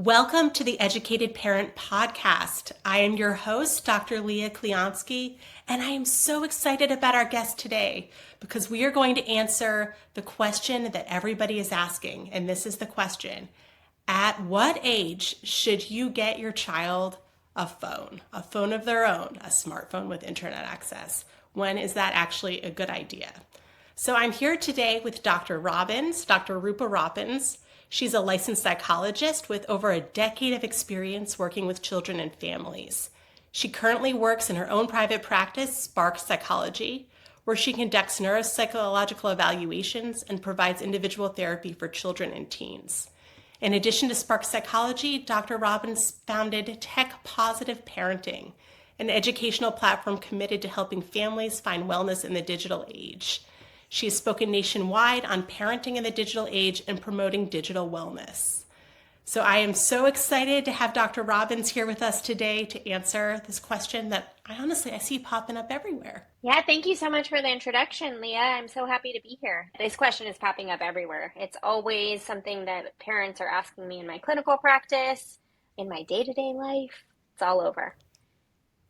Welcome to the Educated Parent Podcast. I am your host, Dr. Leah Kleonsky, and I am so excited about our guest today because we are going to answer the question that everybody is asking. And this is the question: at what age should you get your child a phone of their own, a smartphone with internet access? When is that actually a good idea? So I'm here today with Dr. Robbins, Dr. Rupa Robbins. She's a licensed psychologist with over a decade of experience working with children and families. She currently works in her own private practice, Spark Psychology, where she conducts neuropsychological evaluations and provides individual therapy for children and teens. In addition to Spark Psychology, Dr. Robbins founded Tech Positive Parenting, an educational platform committed to helping families find wellness in the digital age. She has spoken nationwide on parenting in the digital age and promoting digital wellness. So I am so excited to have Dr. Robbins here with us today to answer this question that I see popping up everywhere. Yeah, thank you so much for the introduction, Leah. I'm so happy to be here. This question is popping up everywhere. It's always something that parents are asking me in my clinical practice, in my day-to-day life. It's all over.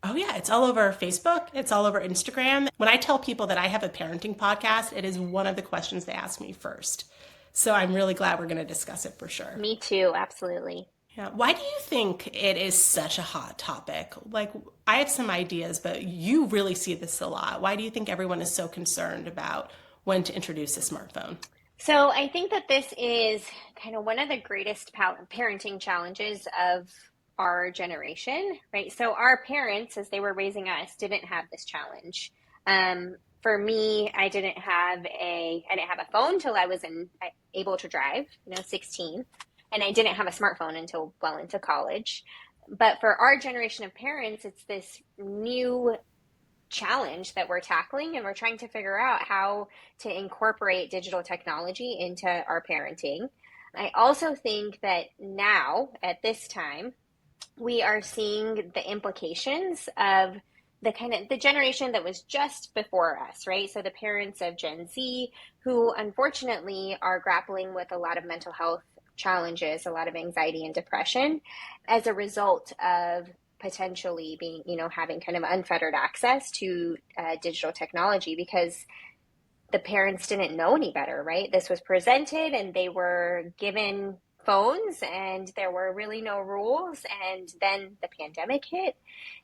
Oh yeah, it's all over Facebook. It's all over Instagram. When I tell people that I have a parenting podcast, it is one of the questions they ask me first. So I'm really glad we're going to discuss it for sure. Me too, absolutely. Yeah. Why do you think it is such a hot topic? Like, I have some ideas, but you really see this a lot. Why do you think everyone is so concerned about when to introduce a smartphone? So I think that this is kind of one of the greatest parenting challenges of our generation, right? So our parents, as they were raising us, didn't have this challenge. For me, I didn't have a phone till I was able to drive, 16, and I didn't have a smartphone until well into college. But for our generation of parents, it's this new challenge that we're tackling, and we're trying to figure out how to incorporate digital technology into our parenting. I also think that now, at this time, we are seeing the implications of the generation that was just before us, right? So the parents of Gen Z, who unfortunately are grappling with a lot of mental health challenges, a lot of anxiety and depression as a result of potentially being, having kind of unfettered access to digital technology because the parents didn't know any better, right? This was presented and they were given phones and there were really no rules, and then the pandemic hit,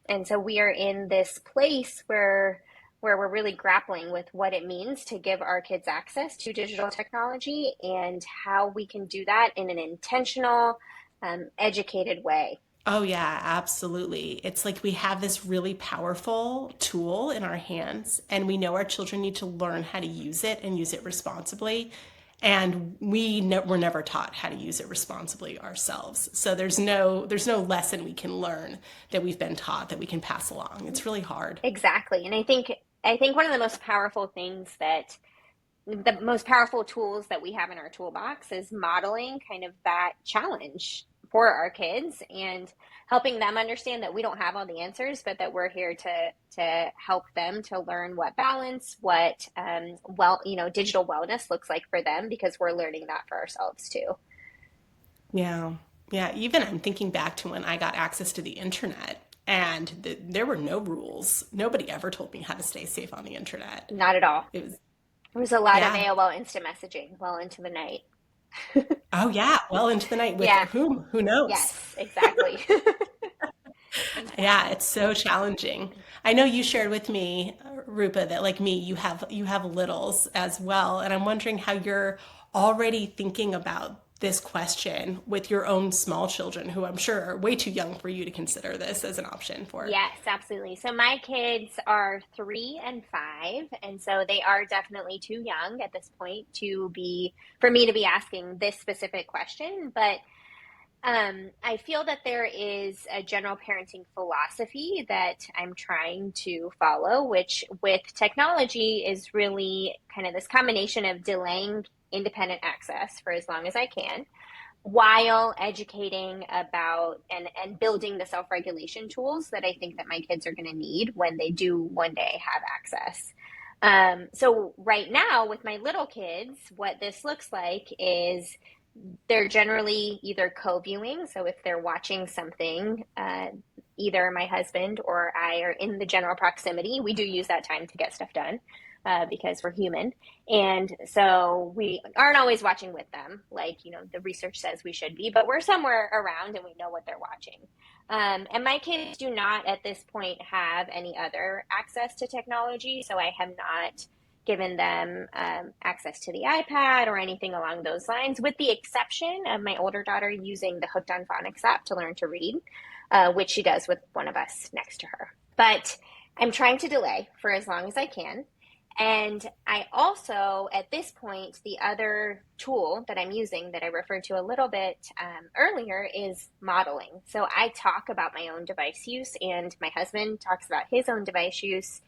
and so we are in this place where we're really grappling with what it means to give our kids access to digital technology and how we can do that in an intentional, educated way. Oh, yeah, absolutely. It's like we have this really powerful tool in our hands, and we know our children need to learn how to use it and use it responsibly. And we're never taught how to use it responsibly ourselves. So there's no lesson we can learn that we've been taught that we can pass along. It's really hard. Exactly. And I think one of the most powerful tools that we have in our toolbox is modeling kind of that challenge for our kids and helping them understand that we don't have all the answers, but that we're here to help them to learn what balance, what digital wellness looks like for them, because we're learning that for ourselves too. Yeah. Yeah. Even I'm thinking back to when I got access to the internet, and there were no rules. Nobody ever told me how to stay safe on the internet. Not at all. It was, There was a lot of yeah. AOL instant messaging well into the night. Oh, yeah. Well into the night with Yeah. whom? Who knows? Yes, exactly. Yeah, it's so challenging. I know you shared with me, Rupa, that like me, you have littles as well, and I'm wondering how you're already thinking about this question with your own small children, who I'm sure are way too young for you to consider this as an option for. Yes, absolutely. So my kids are 3 and 5, and so they are definitely too young at this point for me to be asking this specific question. But I feel that there is a general parenting philosophy that I'm trying to follow, which with technology is really kind of this combination of delaying independent access for as long as I can, while educating about and building the self-regulation tools that I think that my kids are going to need when they do one day have access. So right now with my little kids, what this looks like is They're generally either co-viewing. So if they're watching something, either my husband or I are in the general proximity. We do use that time to get stuff done because we're human. And so we aren't always watching with them, like, the research says we should be, but we're somewhere around and we know what they're watching. And my kids do not at this point have any other access to technology. So I have not given them access to the iPad or anything along those lines, with the exception of my older daughter using the Hooked on Phonics app to learn to read, which she does with one of us next to her. But I'm trying to delay for as long as I can. And I also, at this point, the other tool that I'm using that I referred to a little bit earlier is modeling. So I talk about my own device use, and my husband talks about his own device use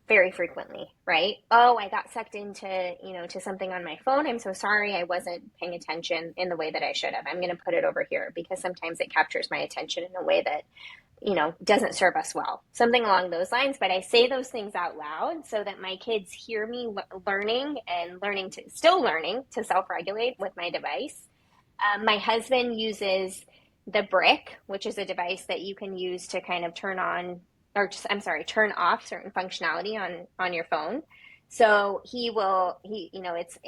very frequently, right? Oh, I got sucked into, to something on my phone. I'm so sorry. I wasn't paying attention in the way that I should have. I'm going to put it over here because sometimes it captures my attention in a way that, doesn't serve us well. Something along those lines. But I say those things out loud so that my kids hear me still learning to self-regulate with my device. My husband uses the Brick, which is a device that you can use to kind of turn off certain functionality on your phone. So it's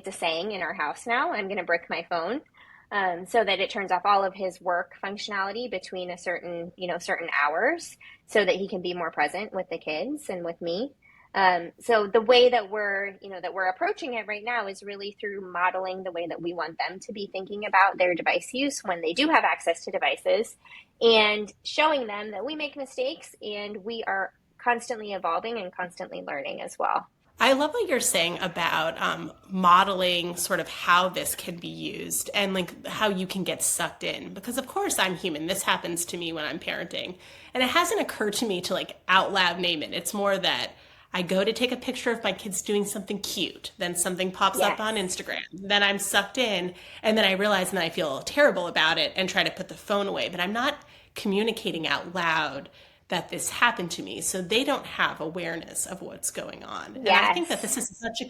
a saying in our house now, I'm going to brick my phone, so that it turns off all of his work functionality between certain hours, so that he can be more present with the kids and with me. So the way that we're approaching it right now is really through modeling the way that we want them to be thinking about their device use when they do have access to devices, and showing them that we make mistakes and we are constantly evolving and constantly learning as well. I love what you're saying about modeling sort of how this can be used and like how you can get sucked in. Because of course I'm human. This happens to me when I'm parenting. And it hasn't occurred to me to like out loud name it. It's more that I go to take a picture of my kids doing something cute, then something pops up on Instagram, then I'm sucked in, and then I realize and then I feel terrible about it and try to put the phone away. But I'm not communicating out loud that this happened to me, so they don't have awareness of what's going on. And I think that this is such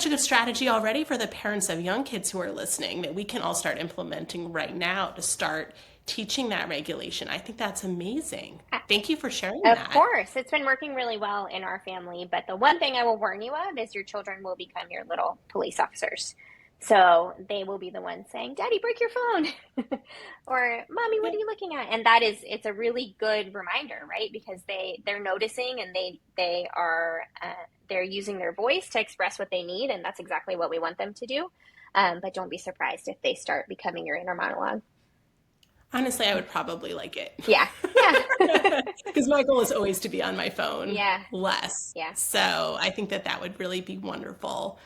a good strategy already for the parents of young kids who are listening that we can all start implementing right now to start teaching that regulation. I think that's amazing. Thank you for sharing that. Of course, it's been working really well in our family, but the one thing I will warn you of is your children will become your little police officers. So they will be the ones saying, Daddy, break your phone. Or Mommy, what are you looking at? And it's a really good reminder, right? Because they're noticing, and they're using their voice to express what they need. And that's exactly what we want them to do. But don't be surprised if they start becoming your inner monologue. Honestly, I would probably like it. Yeah. Because my goal is always to be on my phone less. Yeah. So I think that would really be wonderful.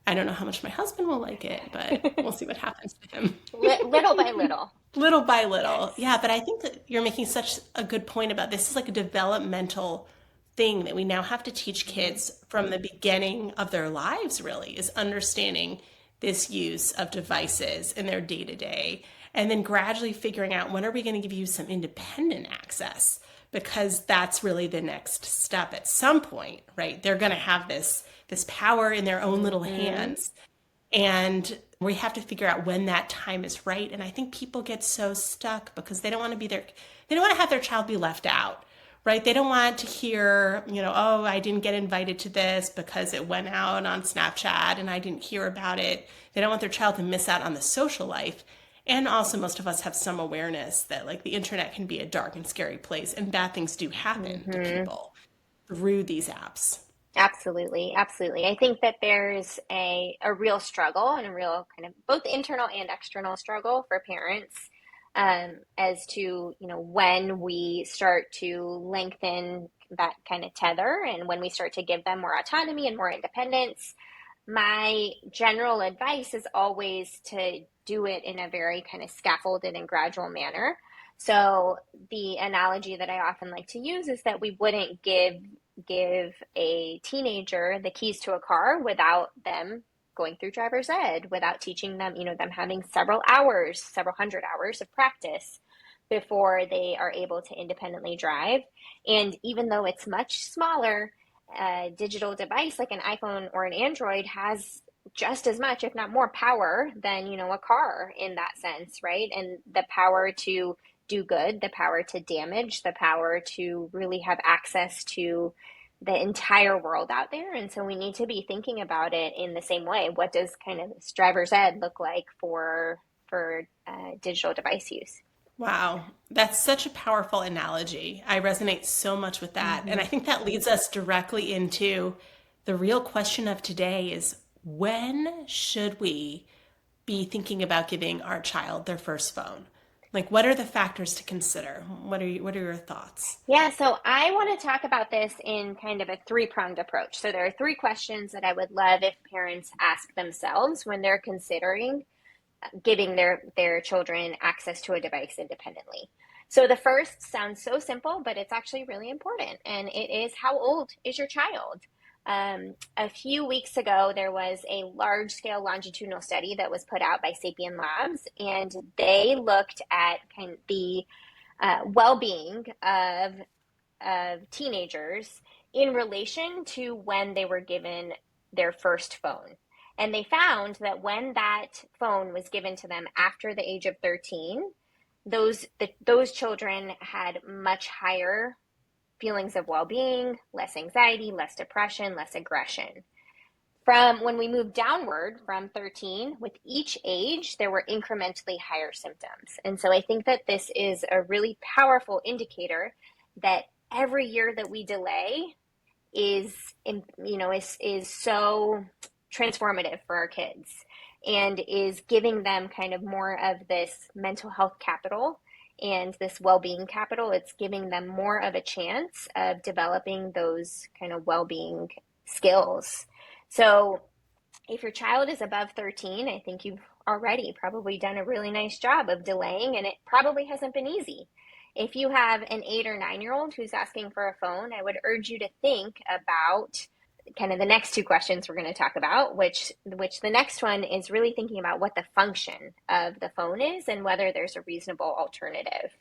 I don't know how much my husband will like it, but we'll see what happens to him. Little by little. Little by little. Yes. Yeah, but I think that you're making such a good point about this is like a developmental thing that we now have to teach kids from the beginning of their lives, really, is understanding this use of devices in their day-to-day, and then gradually figuring out when are we going to give you some independent access, because that's really the next step at some point, right? They're going to have this power in their own little hands, and we have to figure out when that time is right. And I think people get so stuck because they don't want to have their child be left out, right? They don't want to hear, oh, I didn't get invited to this because it went out on Snapchat and I didn't hear about it. They don't want their child to miss out on the social life. And also, most of us have some awareness that like the internet can be a dark and scary place, and bad things do happen to people through these apps. Absolutely. Absolutely. I think that there's a real struggle, and a real kind of both internal and external struggle for parents as to, when we start to lengthen that kind of tether, and when we start to give them more autonomy and more independence. My general advice is always to do it in a very kind of scaffolded and gradual manner. So the analogy that I often like to use is that we wouldn't give a teenager the keys to a car without them going through driver's ed, without teaching them, them having several hundred hours of practice before they are able to independently drive. And even though it's much smaller, a digital device like an iPhone or an Android has just as much, if not more power than, a car in that sense, right? And the power to do good, the power to damage, the power to really have access to the entire world out there. And so we need to be thinking about it in the same way. What does kind of this driver's ed look like for digital device use? Wow, that's such a powerful analogy. I resonate so much with that. And Mm-hmm. I think that leads us directly into the real question of today is when should we be thinking about giving our child their first phone? Like what are the factors to consider? What are your thoughts? Yeah, so I want to talk about this in kind of a three-pronged approach. So there are three questions that I would love if parents ask themselves when they're considering giving their children access to a device independently. So the first sounds so simple, but it's actually really important. And it is, how old is your child? A few weeks ago, there was a large scale longitudinal study that was put out by Sapien Labs, and they looked at kind of the well being of teenagers in relation to when they were given their first phone. And they found that when that phone was given to them after the age of 13, those children had much higher feelings of well-being, less anxiety, less depression, less aggression. From when we moved downward from 13, with each age, there were incrementally higher symptoms. And so I think that this is a really powerful indicator that every year that we delay is is so transformative for our kids and is giving them kind of more of this mental health capital and this well-being capital. It's giving them more of a chance of developing those kind of well-being skills. So if your child is above 13, I think you've already probably done a really nice job of delaying, and it probably hasn't been easy. If you have an 8 or 9 year old who's asking for a phone, I would urge you to think about kind of the next two questions we're going to talk about, which the next one is really thinking about what the function of the phone is and whether there's a reasonable alternative.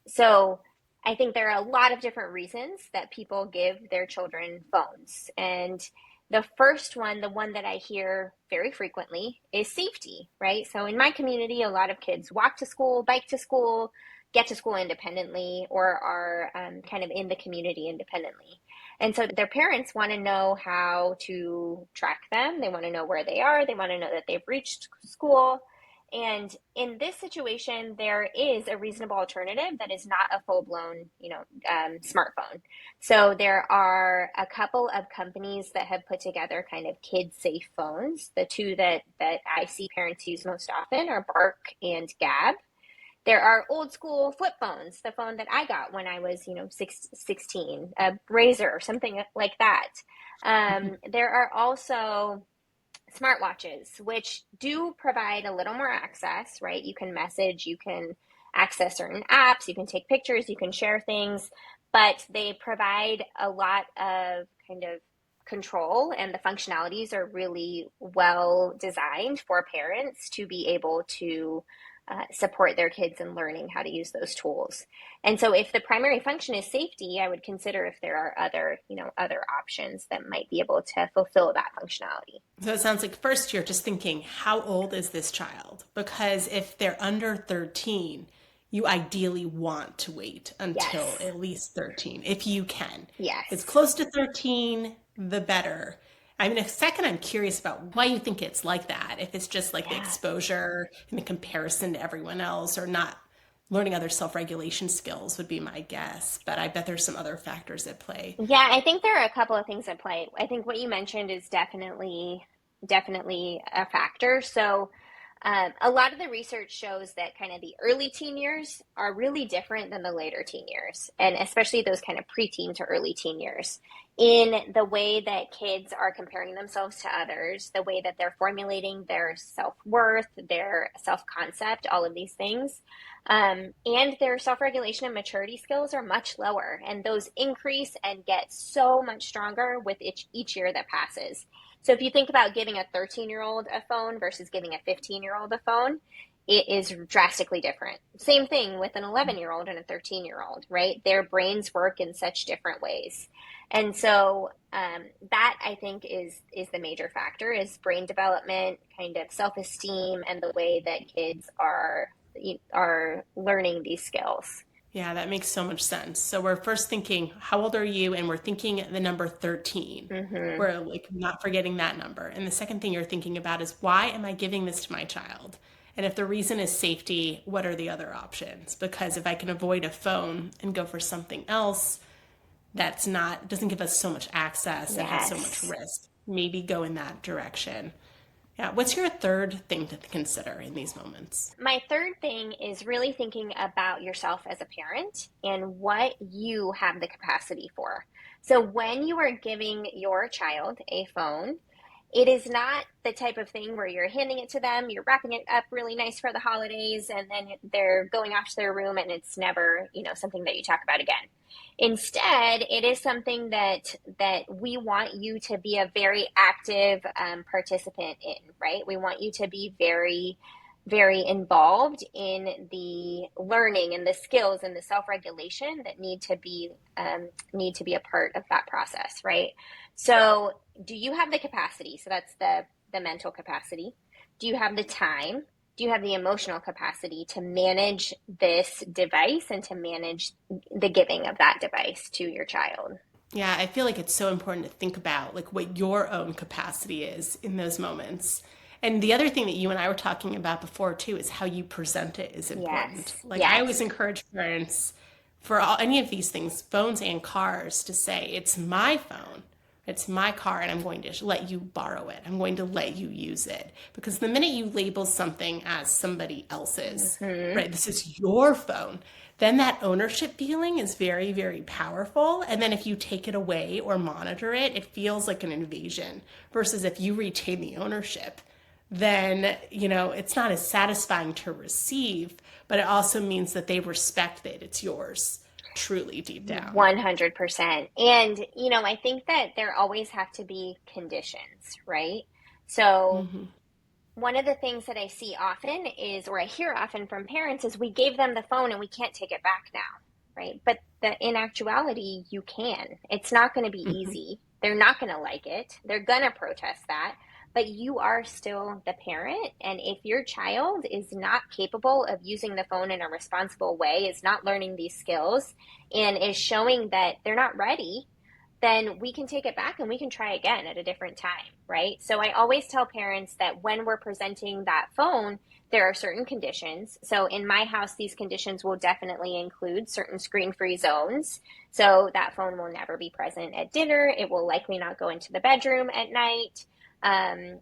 So I think there are a lot of different reasons that people give their children phones. And the first one, the one that I hear very frequently, is safety, right? So in my community, a lot of kids walk to school, bike to school, get to school independently, or are kind of in the community independently. And so their parents want to know how to track them. They want to know where they are. They want to know that they've reached school. And in this situation, there is a reasonable alternative that is not a full-blown, smartphone. So there are a couple of companies that have put together kind of kid-safe phones. The two that I see parents use most often are Bark and Gab. There are old school flip phones, the phone that I got when I was, 16, a Razor or something like that. There are also smartwatches, which do provide a little more access, right? You can message, you can access certain apps, you can take pictures, you can share things, but they provide a lot of kind of control, and the functionalities are really well designed for parents to be able to support their kids in learning how to use those tools. And so if the primary function is safety, I would consider if there are other options that might be able to fulfill that functionality. So it sounds like first you're just thinking, how old is this child? Because if they're under 13, you ideally want to wait until Yes. at least 13, if you can. If it's Yes. close to 13, the better. I mean, a second, I'm curious about why you think it's like that. If it's just like the Yeah. exposure and the comparison to everyone else, or not learning other self-regulation skills would be my guess. But I bet there's some other factors at play. Yeah, I think there are a couple of things at play. I think what you mentioned is definitely a factor. So a lot of the research shows that kind of the early teen years are really different than the later teen years, and especially those kind of preteen to early teen years, in the way that kids are comparing themselves to others, the way that they're formulating their self-worth, their self-concept, all of these things. And their self-regulation and maturity skills are much lower, and those increase and get so much stronger with each year that passes. So if you think about giving a 13-year-old a phone versus giving a 15-year-old a phone, it is drastically different. Same thing with an 11-year-old and a 13-year-old, right? Their brains work in such different ways. And so that I think is the major factor is brain development, kind of self-esteem, and the way that kids are learning these skills. Yeah, that makes so much sense. So we're first thinking, how old are you? And we're thinking the number 13. Mm-hmm. We're like not forgetting that number. And the second thing you're thinking about is, why am I giving this to my child? And if the reason is safety, what are the other options? Because if I can avoid a phone and go for something else that's not, doesn't give us so much access and has so much Yes. risk, maybe go in that direction. Yeah. What's your third thing to consider in these moments? My third thing is really thinking about yourself as a parent and what you have the capacity for. So when you are giving your child a phone, it is not the type of thing where you're handing it to them, you're wrapping it up really nice for the holidays, and then they're going off to their room and it's never, something that you talk about again. Instead, it is something that we want you to be a very active participant in, right? We want you to be very, very involved in the learning and the skills and the self-regulation that need to be a part of that process, right? So, do you have the capacity? So that's the mental capacity. Do you have the time? Do you have the emotional capacity to manage this device and to manage the giving of that device to your child? Yeah, I feel like it's so important to think about like what your own capacity is in those moments. And the other thing that you and I were talking about before too is how you present it is important. Yes. Like I Yes. always encourage parents for any of these things, phones and cars, to say it's my phone. It's my car and I'm going to let you borrow it. I'm going to let you use it. Because the minute you label something as somebody else's, Hmm. right, this is your phone, then that ownership feeling is very, very powerful. And then if you take it away or monitor it, it feels like an invasion. Versus if you retain the ownership, then, it's not as satisfying to receive, but it also means that they respect that it's yours, truly deep down. 100%. And, I think that there always have to be conditions, right? So, Hmm. one of the things that I see often is, or I hear often from parents, is we gave them the phone and we can't take it back now, right? But in actuality, you can. It's not going to be Hmm. easy. They're not going to like it. They're going to protest that. But you are still the parent. And if your child is not capable of using the phone in a responsible way, is not learning these skills, and is showing that they're not ready, then we can take it back and we can try again at a different time, right? So I always tell parents that when we're presenting that phone, there are certain conditions. So in my house, these conditions will definitely include certain screen-free zones. So that phone will never be present at dinner. It will likely not go into the bedroom at night. And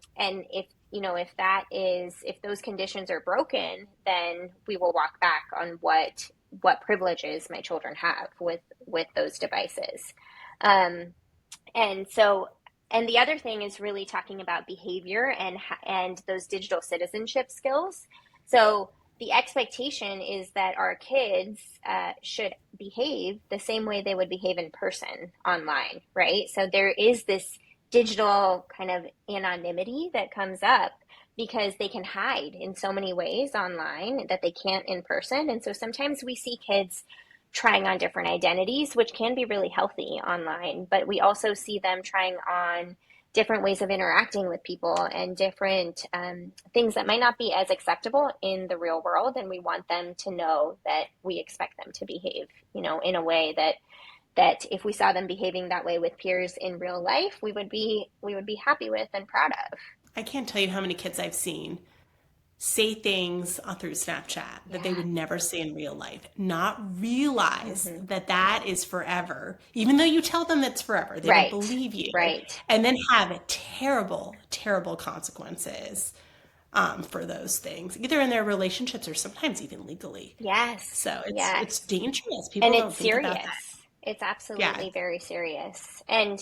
if those conditions are broken, then we will walk back on what privileges my children have with those devices. Um, and so, and the other thing is really talking about behavior and those digital citizenship skills. So the expectation is that our kids should behave the same way they would behave in person online, right? So there is this digital kind of anonymity that comes up because they can hide in so many ways online that they can't in person. And so sometimes we see kids trying on different identities, which can be really healthy online, but we also see them trying on different ways of interacting with people and different things that might not be as acceptable in the real world. And we want them to know that we expect them to behave, in a way that if we saw them behaving that way with peers in real life, we would be happy with and proud of. I can't tell you how many kids I've seen say things through Snapchat that they Yeah. would never say in real life, not realize Hmm. that that is forever, even though you tell them it's forever, they don't Right. believe you, Right. and then have terrible, terrible consequences for those things, either in their relationships or sometimes even legally. Yes. So it's Yes. dangerous. And People it's don't think about that. serious. It's Yeah. absolutely very serious. And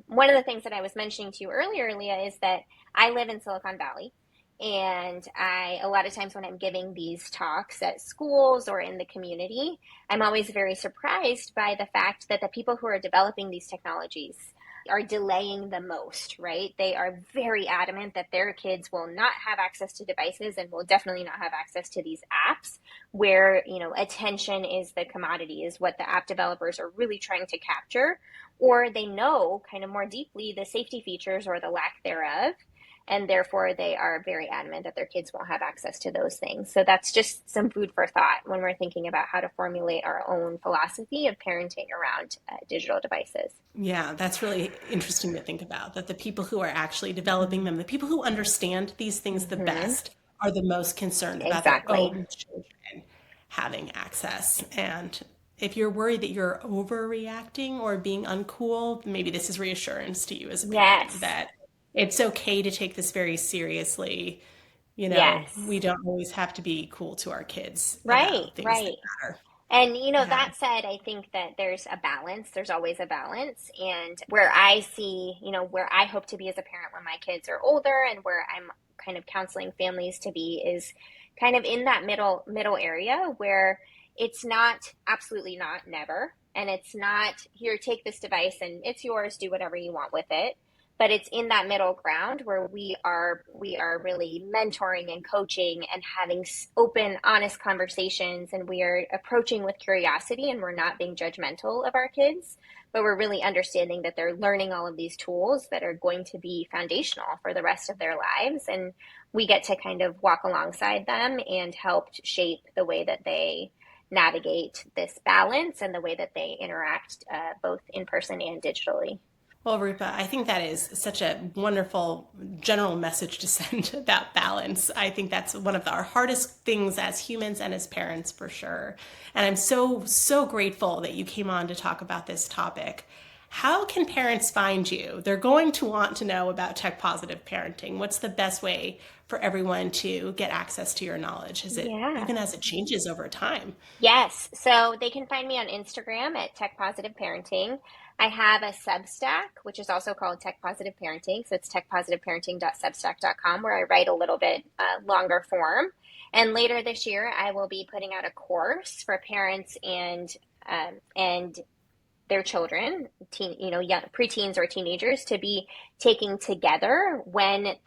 one of the things that I was mentioning to you earlier, Leah, is that I live in Silicon Valley. And a lot of times when I'm giving these talks at schools or in the community, I'm always very surprised by the fact that the people who are developing these technologies are delaying the most, right? They are very adamant that their kids will not have access to devices and will definitely not have access to these apps where, attention is the commodity, is what the app developers are really trying to capture, or they know kind of more deeply the safety features or the lack thereof. And therefore, they are very adamant that their kids won't have access to those things. So that's just some food for thought when we're thinking about how to formulate our own philosophy of parenting around digital devices. Yeah, that's really interesting to think about, that the people who are actually developing them, the people who understand these things the Mm-hmm. best, are the most concerned about their Exactly. own children having access. And if you're worried that you're overreacting or being uncool, maybe this is reassurance to you as a parent Yes. that it's okay to take this very seriously. Yes. We don't always have to be cool to our kids Right. about things that Right. matter. And, Yeah. that said, I think that there's a balance. There's always a balance. And where I see, where I hope to be as a parent when my kids are older and where I'm kind of counseling families to be is kind of in that middle area where it's not absolutely not never. And it's not here, take this device and it's yours, do whatever you want with it. But it's in that middle ground where we are really mentoring and coaching and having open, honest conversations, and we are approaching with curiosity, and we're not being judgmental of our kids, but we're really understanding that they're learning all of these tools that are going to be foundational for the rest of their lives, and we get to kind of walk alongside them and help shape the way that they navigate this balance and the way that they interact both in person and digitally. Well, Rupa, I think that is such a wonderful general message to send about balance. I think that's one of our hardest things as humans and as parents, for sure. And I'm so, so grateful that you came on to talk about this topic. How can parents find you? They're going to want to know about tech positive parenting. What's the best way for everyone to get access to your knowledge? Is it Yeah. even as it changes over time? Yes. So they can find me on Instagram at Tech Positive Parenting. I have a Substack, which is also called Tech Positive Parenting. So it's techpositiveparenting.substack.com, where I write a little bit longer form. And later this year, I will be putting out a course for parents and their children, young preteens or teenagers, to be taking together when it's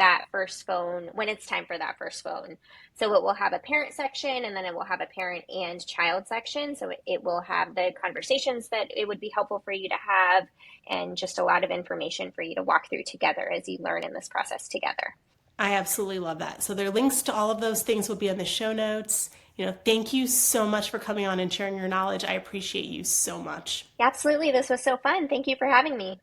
time for that first phone. So it will have a parent section, and then it will have a parent and child section. So it will have the conversations that it would be helpful for you to have, and just a lot of information for you to walk through together as you learn in this process together. I absolutely love that. So there are links to all of those things will be in the show notes. Thank you so much for coming on and sharing your knowledge. I appreciate you so much. Absolutely. This was so fun. Thank you for having me.